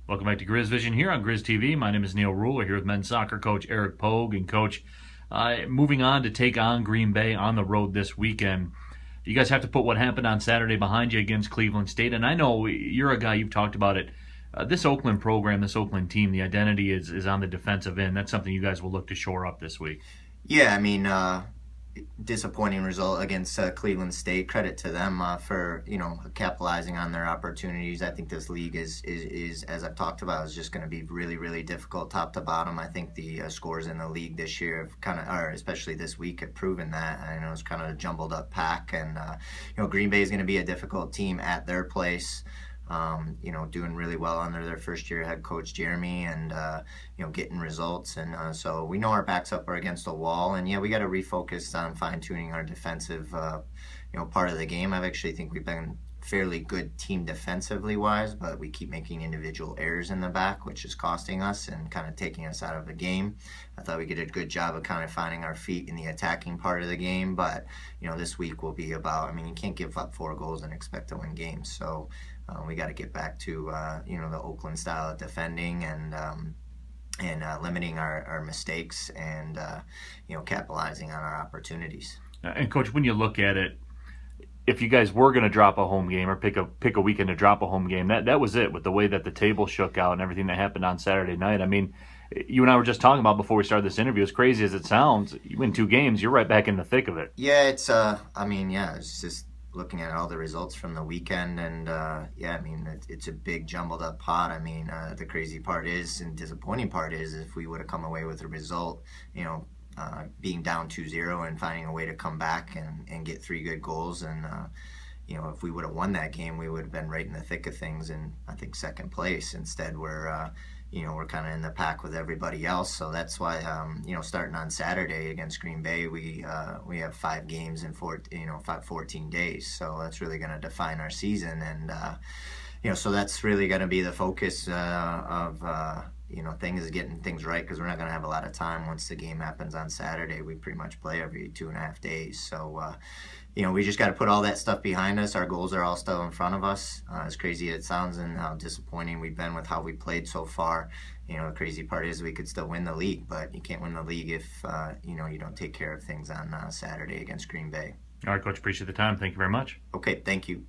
Welcome back to Grizz Vision here on Grizz TV. My name is Neal Ruhl. We're here with men's soccer coach Eric Pogue. And Coach, moving on to take on Green Bay on the road this weekend. You guys have to put what happened on Saturday behind you against Cleveland State. And I know you're a guy, you've talked about it. This Oakland program, this Oakland team, the identity is on the defensive end. That's something you guys will look to shore up this week. Yeah, I mean, disappointing result against Cleveland State. Credit to them for capitalizing on their opportunities. I think this league is as I've talked about, is just going to be really, really difficult top to bottom. I think the scores in the league this year have or especially this week, have proven that. I know it's kind of a jumbled up pack, and Green Bay is going to be a difficult team at their place. Doing really well under their first year head coach Jeremy, and getting results, and so we know our backs up are against a wall, and yeah, we got to refocus on fine-tuning our defensive part of the game. I actually think we've been fairly good team defensively wise, but we keep making individual errors in the back, which is costing us and kind of taking us out of the game. I thought we did a good job of kind of finding our feet in the attacking part of the game, but this week will be about, I mean, you can't give up 4 goals and expect to win games, so we got to get back to the Oakland style of defending, and limiting our mistakes, and capitalizing on our opportunities. And Coach, when you look at it, if you guys were going to drop a home game or pick a weekend to drop a home game, that was it, with the way that the table shook out and everything that happened on Saturday night. I mean, you and I were just talking about before we started this interview, as crazy as it sounds, you win 2 games, you're right back in the thick of it. Yeah, it's just looking at all the results from the weekend, and it's a big jumbled up pot. I mean, the crazy part is, and disappointing part is, if we would have come away with a result, being down 2-0 and finding a way to come back and get 3 good goals, and if we would have won that game, we would have been right in the thick of things, and I think second place. Instead, we're kind of in the pack with everybody else. So that's why starting on Saturday against Green Bay, we have 5 games in 14 days. So that's really going to define our season, and so that's really going to be the focus of things, getting things right, because we're not going to have a lot of time once the game happens on Saturday. We pretty much play every 2.5 days. So we just got to put all that stuff behind us. Our goals are all still in front of us, as crazy as it sounds, and how disappointing we've been with how we played so far. The crazy part is we could still win the league, but you can't win the league if you don't take care of things on Saturday against Green Bay. All right, Coach, appreciate the time. Thank you very much. Okay, thank you.